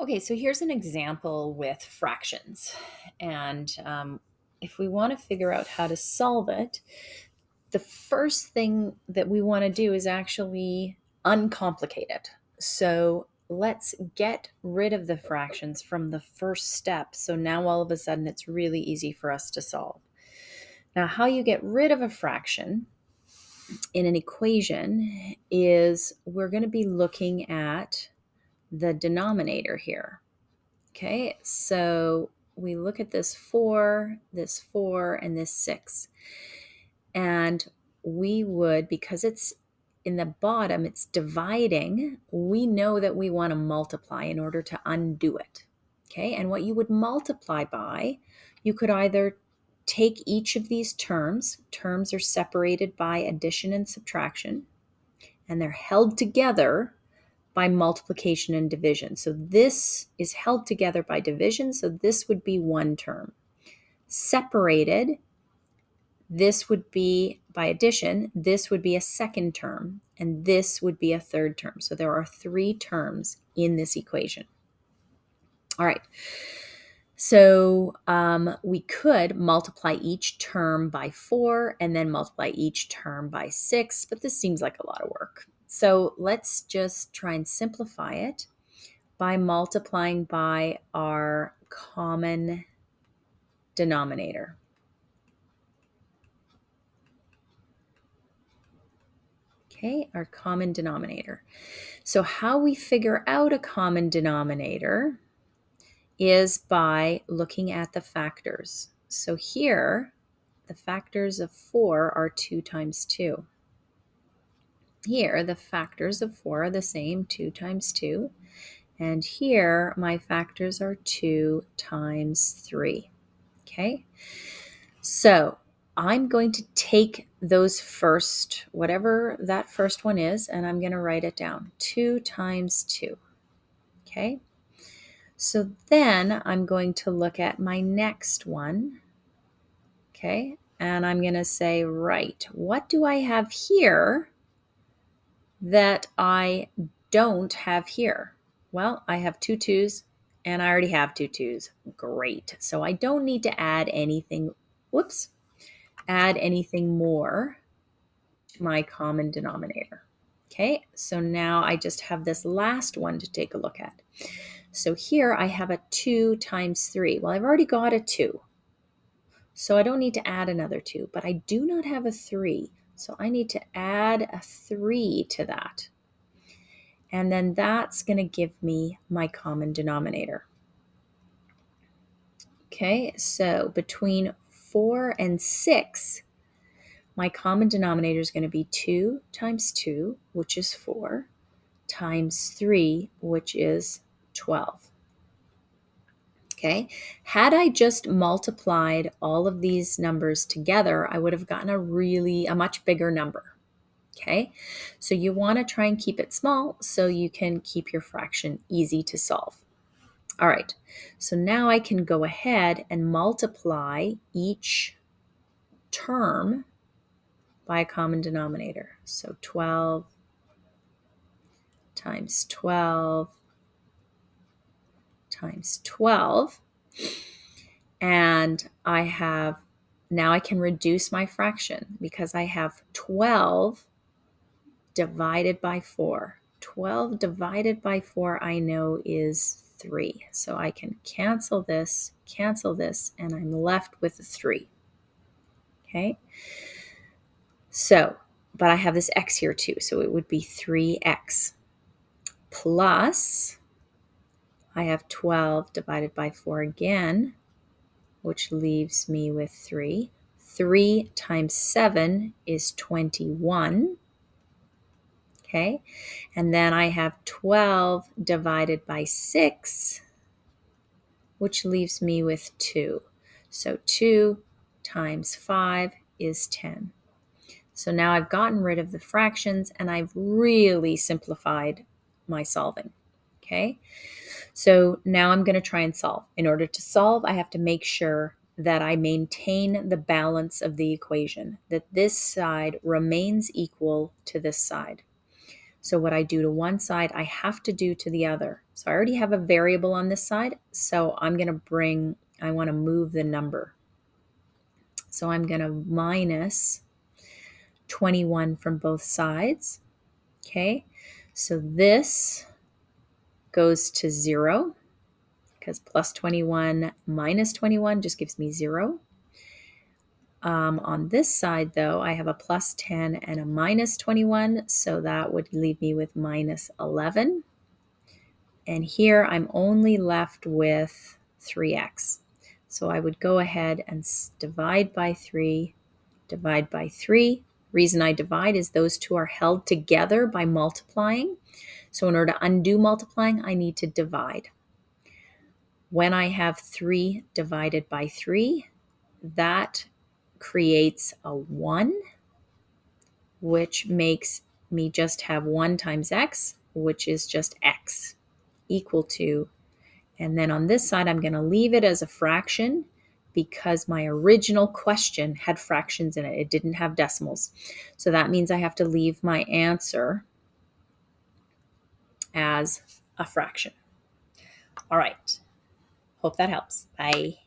Okay, so here's an example with fractions. And if we want to figure out how to solve it, the first thing that we want to do is actually uncomplicate it. So let's get rid of the fractions from the first step. So now all of a sudden it's really easy for us to solve. Now, how you get rid of a fraction in an equation is we're going to be looking at the denominator here. Okay, so we look at this 4, and this 6. And we would, because it's in the bottom, it's dividing, we know that we want to multiply in order to undo it. Okay, and what you would multiply by, you could either take each of these terms are separated by addition and subtraction, and they're held together by multiplication and division. So this is held together by division, so this would be one term. Separated, this would be by addition, this would be a second term, and this would be a third term. So there are three terms in this equation. All right. So we could multiply each term by 4 and then multiply each term by 6, but this seems like a lot of work. So let's just try and simplify it by multiplying by our common denominator. Okay, our common denominator. So how we figure out a common denominator is by looking at the factors. So here, the factors of 4 are 2 times 2. Here, the factors of 4 are the same, 2 times 2. And here, my factors are 2 times 3. Okay, so I'm going to take those first, whatever that first one is, and I'm going to write it down. 2 times 2. Okay, so then I'm going to look at my next one. Okay, and I'm going to say, right, what do I have here that I don't have here? Well, I have two 2's, and I already have two 2's. Great. So I don't need to add anything. Whoops. Add anything more to my common denominator. Okay, so now I just have this last one to take a look at. So here I have a 2 times 3. Well, I've already got a 2, so I don't need to add another 2, but I do not have a 3, so I need to add a 3 to that. And then that's going to give me my common denominator. Okay, so between 4 and 6, my common denominator is going to be 2 times 2, which is 4, times 3, which is 12. Okay, had I just multiplied all of these numbers together, I would have gotten a much bigger number. Okay, so you want to try and keep it small so you can keep your fraction easy to solve. All right, so now I can go ahead and multiply each term by a common denominator. So 12 times 12 times 12. And now I can reduce my fraction because I have 12 divided by 4. 12 divided by 4 I know is 3. So I can cancel this, and I'm left with a 3. Okay? So, but I have this x here too, so it would be 3x plus, I have 12 divided by 4 again, which leaves me with 3. 3 times 7 is 21. Okay, and then I have 12 divided by 6, which leaves me with 2. So 2 times 5 is 10. So now I've gotten rid of the fractions and I've really simplified my solving. Okay, so now I'm going to try and solve. In order to solve, I have to make sure that I maintain the balance of the equation, that this side remains equal to this side. So what I do to one side, I have to do to the other. So I already have a variable on this side. So I want to move the number. So I'm going to minus 21 from both sides. Okay, so this goes to 0 because plus 21 minus 21 just gives me 0. On this side, though, I have a plus 10 and a minus 21, so that would leave me with minus 11. And here I'm only left with 3x. So I would go ahead and divide by 3, divide by 3. Reason I divide is those two are held together by multiplying. So in order to undo multiplying, I need to divide. When I have 3 divided by 3, that creates a 1, which makes me just have 1 times x, which is just x, equal to, and then on this side, I'm going to leave it as a fraction because my original question had fractions in it. It didn't have decimals. So that means I have to leave my answer as a fraction. All right. Hope that helps. Bye.